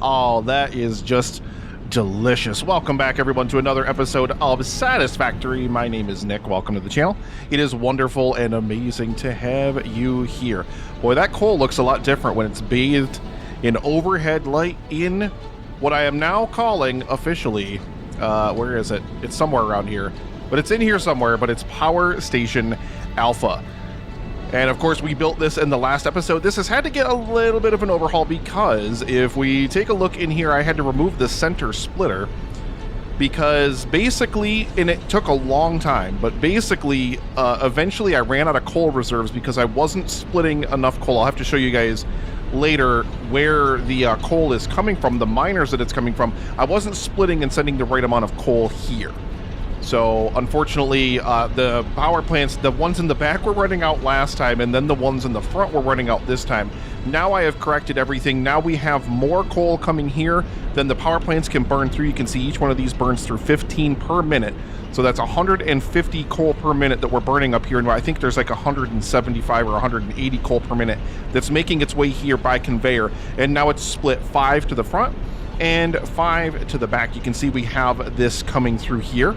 Oh, that is just delicious. Welcome back, everyone, to another episode of Satisfactory. My name is Nick. Welcome to the channel. It is wonderful and amazing to have you here. Boy, that coal looks a lot different when it's bathed in overhead light in what I am now calling officially, where is it? It's somewhere around here. But it's in here somewhere, but it's Power Station Alpha. And of course, we built this in the last episode. This has had to get a little bit of an overhaul because if we take a look in here, I had to remove the center splitter because basically, and it took a long time, but basically, eventually I ran out of coal reserves because I wasn't splitting enough coal. I'll have to show you guys later where the coal is coming from, the miners that it's coming from. I wasn't splitting and sending the right amount of coal here. So, unfortunately, the power plants, the ones in the back were running out last time, and then the ones in the front were running out this time. Now I have corrected everything. Now we have more coal coming here than the power plants can burn through. You can see each one of these burns through 15 per minute. So that's 150 coal per minute that we're burning up here. And I think there's like 175 or 180 coal per minute that's making its way here by conveyor. And now it's split 5 to the front and 5 to the back. You can see we have this coming through here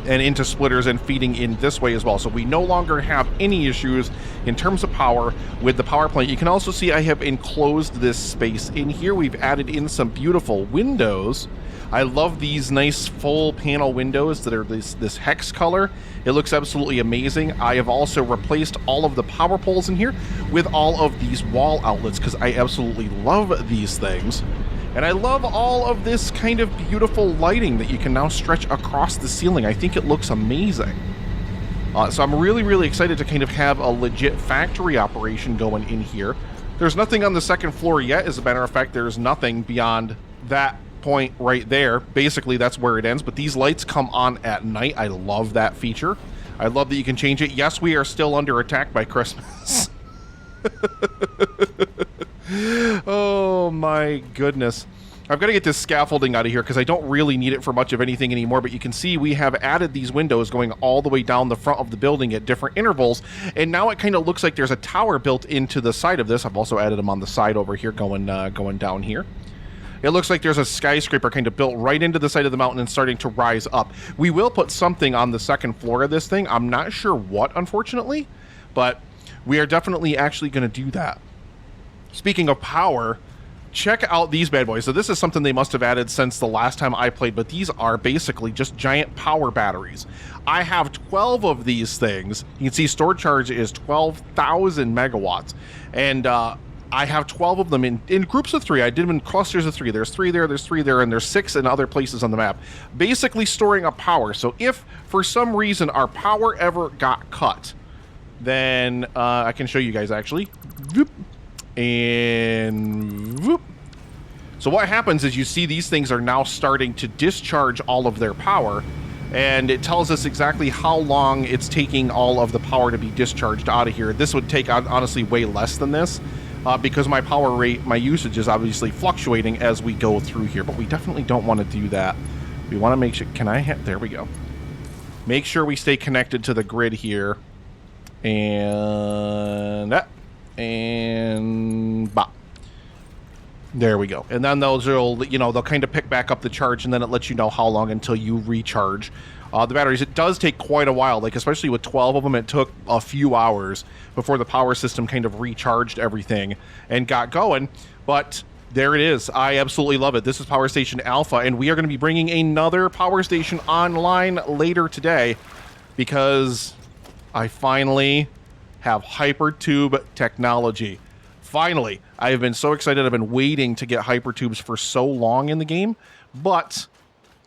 and into splitters and feeding in this way as well. So we no longer have any issues in terms of power with the power plant. You can also see I have enclosed this space in here. We've added in some beautiful windows. I love these nice full panel windows that are this hex color. It looks absolutely amazing. I have also replaced all of the power poles in here with all of these wall outlets because I absolutely love these things. And I love all of this kind of beautiful lighting that you can now stretch across the ceiling. I think it looks amazing. So I'm really, really excited to kind of have a legit factory operation going in here. There's nothing on the second floor yet. As a matter of fact, there's nothing beyond that point right there. Basically, that's where it ends. But these lights come on at night. I love that feature. I love that you can change it. Yes, we are still under attack by Christmas. Oh my goodness. I've got to get this scaffolding out of here because I don't really need it for much of anything anymore, but you can see we have added these windows going all the way down the front of the building at different intervals, and now it kind of looks like there's a tower built into the side of this. I've also added them on the side over here going down here. It looks like there's a skyscraper kind of built right into the side of the mountain and starting to rise up. We will put something on the second floor of this thing. I'm not sure what, unfortunately, but we are definitely actually going to do that. Speaking of power, check out these bad boys. So this is something they must have added since the last time I played, but these are basically just giant power batteries. I have 12 of these things. You can see storage charge is 12,000 megawatts. And I have 12 of them in groups of 3. I did them in clusters of 3. There's 3 there, there's 3 there, and there's 6 in other places on the map. Basically storing up power. So if for some reason our power ever got cut, then I can show you guys actually. And whoop. So what happens is you see these things are now starting to discharge all of their power, and it tells us exactly how long it's taking all of the power to be discharged out of here. This would take honestly way less than this because my power rate, my usage is obviously fluctuating as we go through here, but we definitely don't want to do that. We want to make sure, there we go. Make sure we stay connected to the grid here. And that. And bop. There we go. And then those will, they'll kind of pick back up the charge, and then it lets you know how long until you recharge the batteries. It does take quite a while, like especially with 12 of them, it took a few hours before the power system kind of recharged everything and got going. But there it is. I absolutely love it. This is Power Station Alpha, and we are going to be bringing another power station online later today because I finally have hypertube technology. Finally, I have been so excited. I've been waiting to get hypertubes for so long in the game, but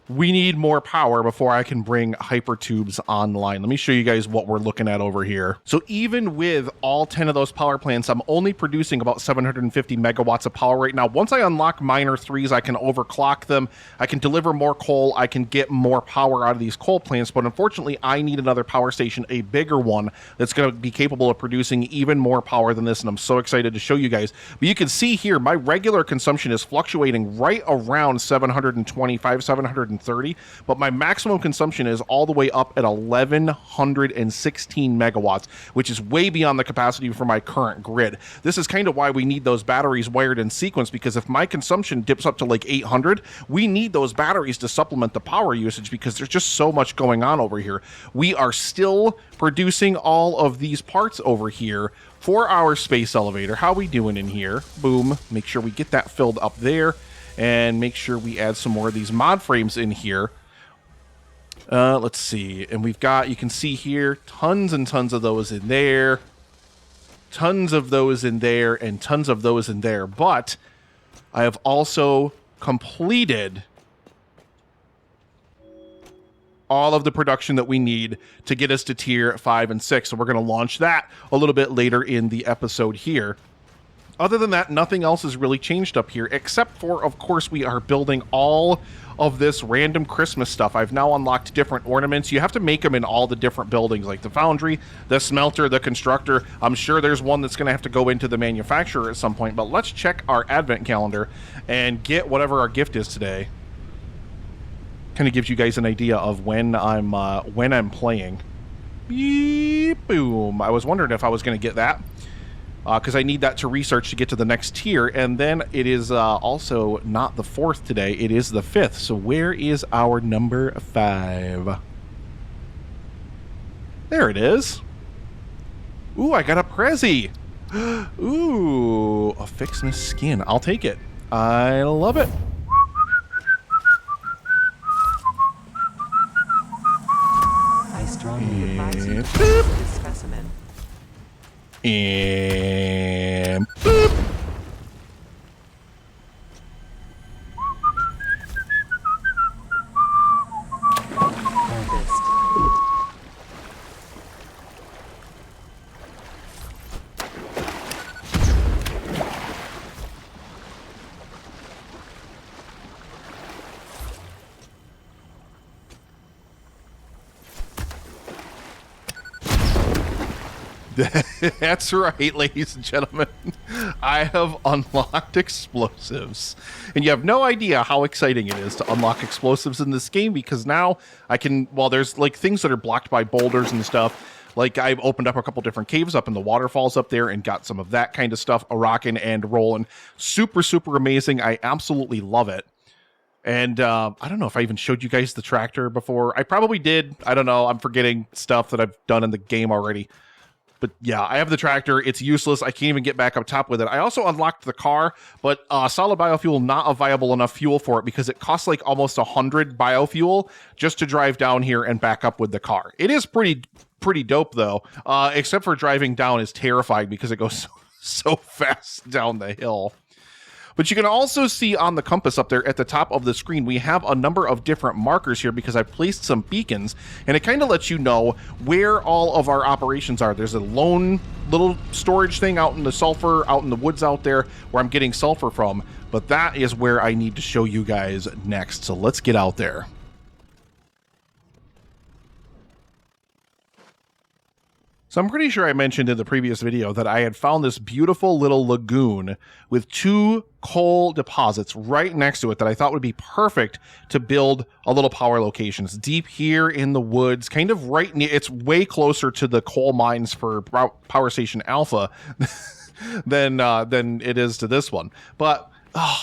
we need more power before I can bring hypertubes online. Let me show you guys what we're looking at over here. So even with all 10 of those power plants, I'm only producing about 750 megawatts of power right now. Once I unlock miner 3s, I can overclock them. I can deliver more coal. I can get more power out of these coal plants. But unfortunately, I need another power station, a bigger one that's going to be capable of producing even more power than this. And I'm so excited to show you guys. But you can see here, my regular consumption is fluctuating right around 725, 730 130, but my maximum consumption is all the way up at 1116 megawatts, which is way beyond the capacity for my current grid. This is kind of why we need those batteries wired in sequence, because if my consumption dips up to like 800, we need those batteries to supplement the power usage, because there's just so much going on over here. We are still producing all of these parts over here for our space elevator. How we doing in here? Boom. Make sure we get that filled up there, and make sure we add some more of these mod frames in here. Let's see. And we've got, you can see here, tons and tons of those in there, tons of those in there, and tons of those in there. But I have also completed all of the production that we need to get us to tier 5 and 6. So we're going to launch that a little bit later in the episode here. Other than that, nothing else has really changed up here, except for, of course, we are building all of this random Christmas stuff. I've now unlocked different ornaments. You have to make them in all the different buildings, like the foundry, the smelter, the constructor. I'm sure there's one that's going to have to go into the manufacturer at some point, but let's check our advent calendar and get whatever our gift is today. Kind of gives you guys an idea of when I'm playing. Beep, boom. I was wondering if I was going to get that, because I need that to research to get to the next tier. And then it is also not the 4th today, it is the 5th. So where is our number 5? There it is. Ooh, I got a Prezi. Ooh, a Fixness skin. I'll take it. I love it. And boop. And boop. That's right, ladies and gentlemen. I have unlocked explosives. And you have no idea how exciting it is to unlock explosives in this game, because now I can, well, there's like things that are blocked by boulders and stuff. Like I've opened up a couple different caves up in the waterfalls up there and got some of that kind of stuff a-rocking and rolling. Super, super amazing. I absolutely love it. And I don't know if I even showed you guys the tractor before. I probably did. I don't know. I'm forgetting stuff that I've done in the game already. But yeah, I have the tractor. It's useless. I can't even get back up top with it. I also unlocked the car, but solid biofuel, not a viable enough fuel for it, because it costs like almost 100 biofuel just to drive down here and back up with the car. It is pretty dope though, except for driving down is terrifying because it goes so fast down the hill. But you can also see on the compass up there at the top of the screen, we have a number of different markers here because I've placed some beacons, and it kind of lets you know where all of our operations are. There's a lone little storage thing out in the sulfur, out in the woods out there where I'm getting sulfur from, but that is where I need to show you guys next. So let's get out there. So I'm pretty sure I mentioned in the previous video that I had found this beautiful little lagoon with 2 coal deposits right next to it that I thought would be perfect to build a little power location. It's deep here in the woods, kind of right near, it's way closer to the coal mines for Power Station Alpha than it is to this one. But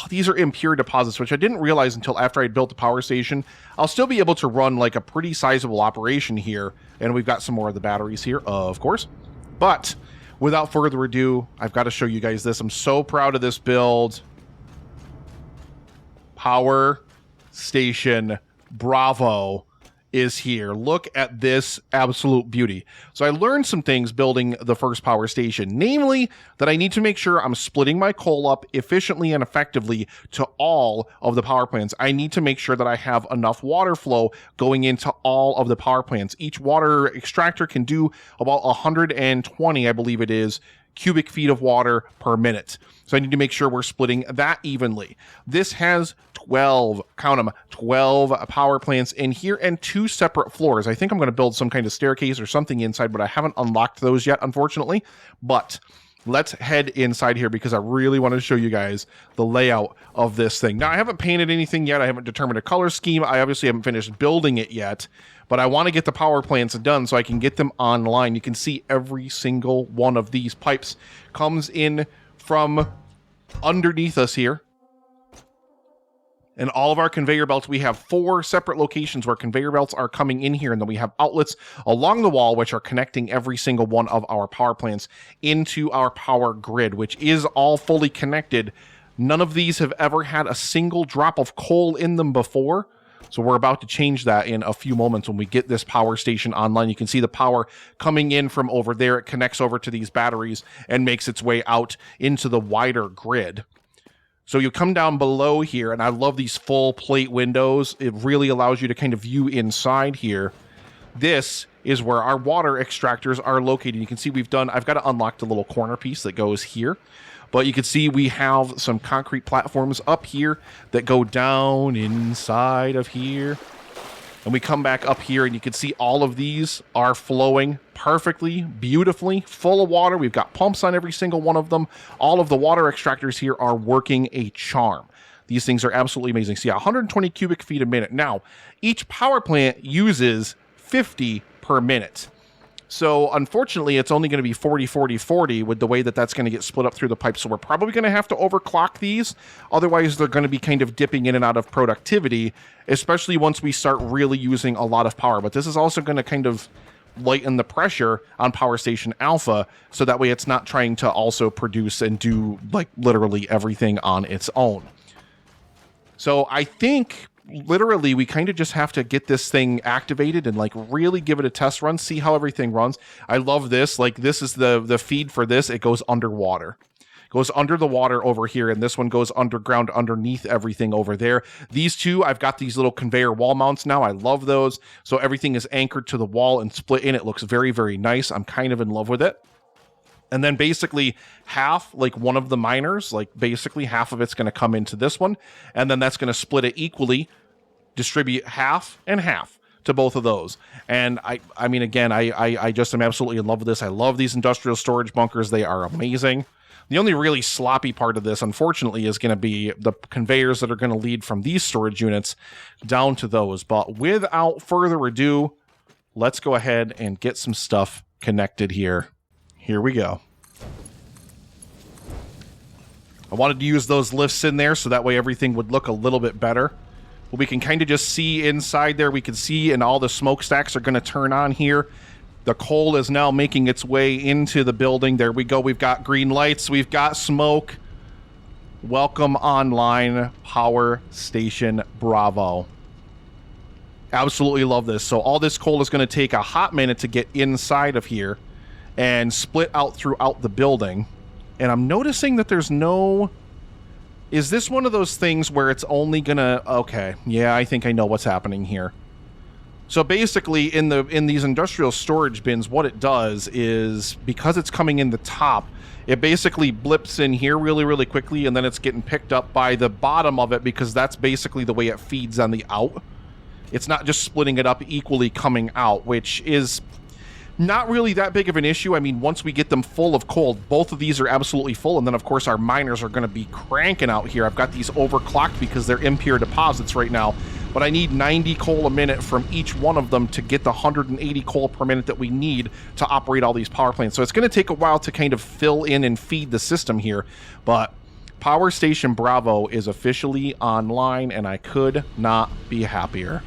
these are impure deposits, which I didn't realize until after I built the power station. I'll still be able to run like a pretty sizable operation here, and we've got some more of the batteries here, of course. But without further ado, I've got to show you guys this. I'm so proud of this build. Power Station Bravo is here. Look at this absolute beauty. So I learned some things building the first power station, namely that I need to make sure I'm splitting my coal up efficiently and effectively to all of the power plants. I need to make sure that I have enough water flow going into all of the power plants. Each water extractor can do about 120, I believe it is, cubic feet of water per minute. So I need to make sure we're splitting that evenly. This has 12, count them, 12 power plants in here and 2 separate floors. I think I'm going to build some kind of staircase or something inside, but I haven't unlocked those yet, unfortunately. But let's head inside here because I really want to show you guys the layout of this thing. Now, I haven't painted anything yet. I haven't determined a color scheme. I obviously haven't finished building it yet, but I want to get the power plants done so I can get them online. You can see every single one of these pipes comes in from underneath us here. And all of our conveyor belts, we have 4 separate locations where conveyor belts are coming in here. And then we have outlets along the wall, which are connecting every single one of our power plants into our power grid, which is all fully connected. None of these have ever had a single drop of coal in them before. So we're about to change that in a few moments when we get this power station online. You can see the power coming in from over there. It connects over to these batteries and makes its way out into the wider grid. So you come down below here, and I love these full plate windows. It really allows you to kind of view inside here. This is where our water extractors are located. You can see I've got to unlock the little corner piece that goes here. But you can see we have some concrete platforms up here that go down inside of here. And we come back up here, and you can see all of these are flowing perfectly, beautifully, full of water. We've got pumps on every single one of them. All of the water extractors here are working a charm. These things are absolutely amazing. See, 120 cubic feet a minute. Now, each power plant uses 50 per minute. So, unfortunately, it's only going to be 40, 40, 40 with the way that that's going to get split up through the pipe. So we're probably going to have to overclock these. Otherwise, they're going to be kind of dipping in and out of productivity, especially once we start really using a lot of power. But this is also going to kind of lighten the pressure on Power Station Alpha, so that way it's not trying to also produce and do, like, literally everything on its own. So I think literally we kind of just have to get this thing activated and like really give it a test run, see how everything runs. I love this. Like, this is the feed for this. It goes underwater. It goes under the water over here, and this one goes underground underneath everything over there. These two, I've got these little conveyor wall mounts now. I love those. So everything is anchored to the wall and split in. It looks very, very nice. I'm kind of in love with it. And then basically half, like one of the miners, like basically half of it's going to come into this one. And then that's going to split it equally, distribute half and half to both of those. And I mean, again, I just am absolutely in love with this. I love these industrial storage bunkers. They are amazing. The only really sloppy part of this, unfortunately, is going to be the conveyors that are going to lead from these storage units down to those. But without further ado, let's go ahead and get some stuff connected here. Here we go. I wanted to use those lifts in there so that way everything would look a little bit better. But we can kind of just see inside there. We can see, and all the smokestacks are going to turn on here. The coal is now making its way into the building. There we go. We've got green lights. We've got smoke. Welcome online, Power Station Bravo. Absolutely love this. So all this coal is going to take a hot minute to get inside of here and split out throughout the building. And I'm noticing that there's no... Is this one of those things where it's only gonna... Okay, yeah, I think I know what's happening here. So basically, in these industrial storage bins, what it does is, because it's coming in the top, it basically blips in here really, really quickly, and then it's getting picked up by the bottom of it, because that's basically the way it feeds on the out. It's not just splitting it up equally coming out, which is not really that big of an issue. I mean, once we get them full of coal, both of these are absolutely full, and then of course our miners are going to be cranking out here. I've got these overclocked because they're impure deposits right now, but I need 90 coal a minute from each one of them to get the 180 coal per minute that we need to operate all these power plants. So it's going to take a while to kind of fill in and feed the system here, but Power Station Bravo is officially online, and I could not be happier.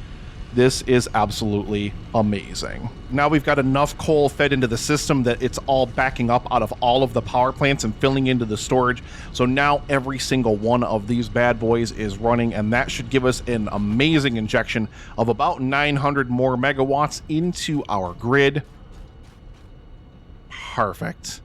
This is absolutely amazing. Now we've got enough coal fed into the system that it's all backing up out of all of the power plants and filling into the storage. So now every single one of these bad boys is running, and that should give us an amazing injection of about 900 more megawatts into our grid. Perfect.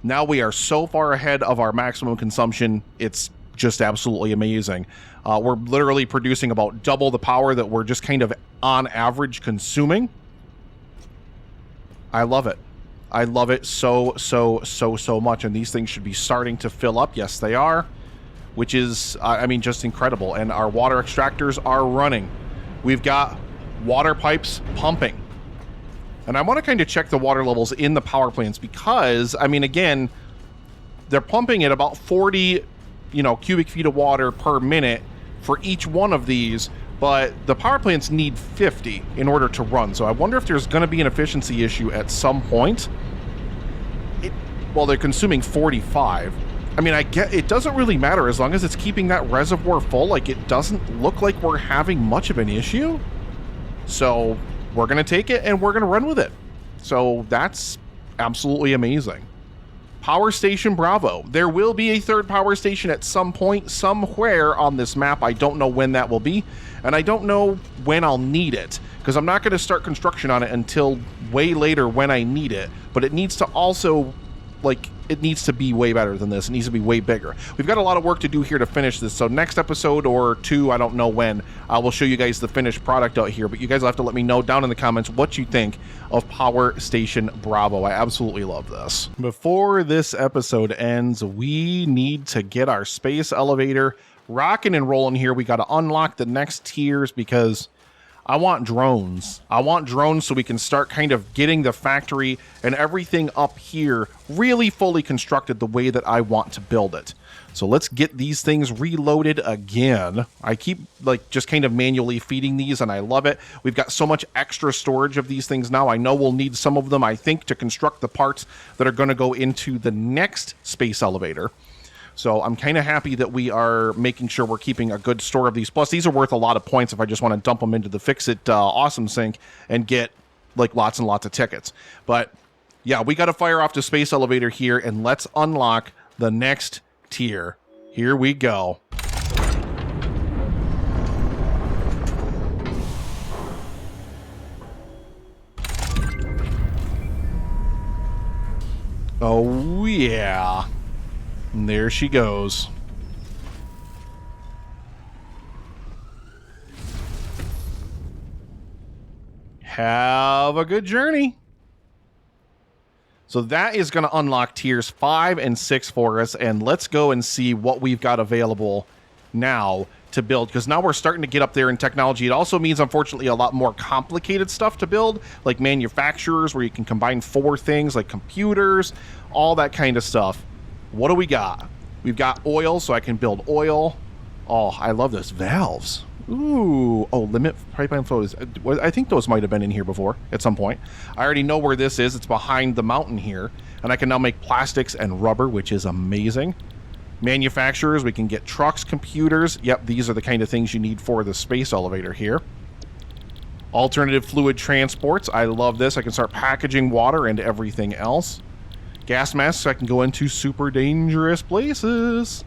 Now we are so far ahead of our maximum consumption, it's just absolutely amazing. We're literally producing about double the power that we're just kind of on average consuming. I love it. I love it so much. And these things should be starting to fill up. Yes, they are, which is, I mean, just incredible. And our water extractors are running. We've got water pipes pumping. And I want to kind of check the water levels in the power plants because, I mean, again, they're pumping at about 40, cubic feet of water per minute for each one of these, but the power plants need 50 in order to run. So I wonder if there's going to be an efficiency issue at some point. Well, they're consuming 45. I mean, I get it doesn't really matter as long as it's keeping that reservoir full. Like, it doesn't look like we're having much of an issue. So we're going to take it and we're going to run with it. So that's absolutely amazing. Power Station Bravo. There will be a third power station at some point, somewhere on this map. I don't know when that will be, and I don't know when I'll need it, because I'm not going to start construction on it until way later when I need it. But it needs to also, it needs to be way better than this. It needs to be way bigger. We've got a lot of work to do here to finish this. So next episode or two, I don't know when, I will show you guys the finished product out here. But you guys will have to let me know down in the comments what you think of Power Station Bravo. I absolutely love this. Before this episode ends, we need to get our space elevator rocking and rolling here. We got to unlock the next tiers because I want drones. I want drones so we can start kind of getting the factory and everything up here really fully constructed the way that I want to build it. So let's get these things reloaded again. I keep just kind of manually feeding these and I love it. We've got so much extra storage of these things now. I know we'll need some of them, I think, to construct the parts that are going to go into the next space elevator. So I'm kind of happy that we are making sure we're keeping a good store of these. Plus, these are worth a lot of points if I just want to dump them into the Fix-It Awesome Sync and get lots and lots of tickets. But yeah, we got to fire off the space elevator here and let's unlock the next tier. Here we go. Oh yeah. And there she goes. Have a good journey. So that is going to unlock tiers 5 and 6 for us. And let's go and see what we've got available now to build, because now we're starting to get up there in technology. It also means, unfortunately, a lot more complicated stuff to build, like manufacturers where you can combine 4 things, like computers, all that kind of stuff. What do we got? We've got oil, so I can build oil. Oh, I love this. Valves. Ooh. Oh, limit pipeline flows. I think those might have been in here before at some point. I already know where this is. It's behind the mountain here. And I can now make plastics and rubber, which is amazing. Manufacturers, we can get trucks, computers. Yep, these are the kind of things you need for the space elevator here. Alternative fluid transports. I love this. I can start packaging water and everything else. Gas masks, so I can go into super dangerous places.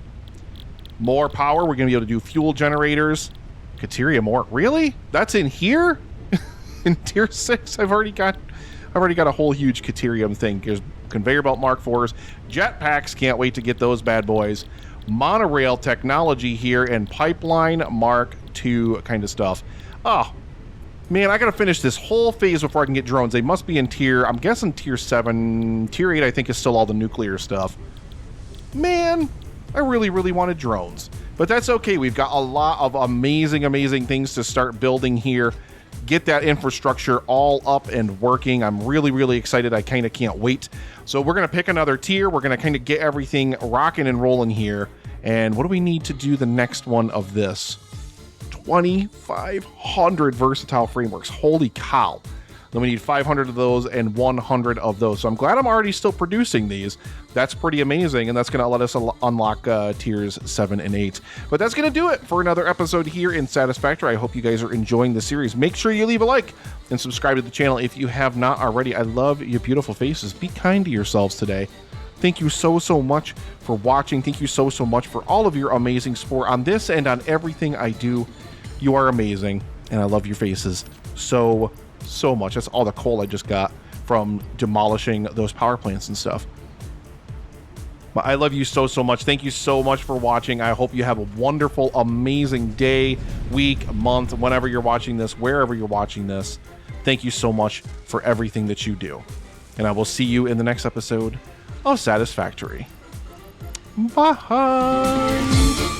More power. We're going to be able to do fuel generators. Cateria more. Really? That's in here? In tier 6? I've already got a whole huge Caterium thing. There's conveyor belt Mark IVs. Jetpacks. Can't wait to get those bad boys. Monorail technology here and pipeline Mark II kind of stuff. Oh, man, I gotta finish this whole phase before I can get drones. They must be in tier, I'm guessing tier 7. Tier 8, I think, is still all the nuclear stuff. Man, I really, really wanted drones. But that's okay. We've got a lot of amazing, amazing things to start building here. Get that infrastructure all up and working. I'm really, really excited. I kind of can't wait. So we're going to pick another tier. We're going to kind of get everything rocking and rolling here. And what do we need to do the next one of this? 2,500 versatile frameworks. Holy cow. Then we need 500 of those and 100 of those. So I'm glad I'm already still producing these. That's pretty amazing, and that's going to let us unlock tiers 7 and 8. But that's going to do it for another episode here in Satisfactory. I hope you guys are enjoying the series. Make sure you leave a like and subscribe to the channel if you have not already. I love your beautiful faces. Be kind to yourselves today. Thank you so, so much for watching. Thank you so, so much for all of your amazing support on this and on everything I do. You are amazing, and I love your faces so, so much. That's all the coal I just got from demolishing those power plants and stuff. But I love you so, so much. Thank you so much for watching. I hope you have a wonderful, amazing day, week, month, whenever you're watching this, wherever you're watching this. Thank you so much for everything that you do. And I will see you in the next episode of Satisfactory. Bye.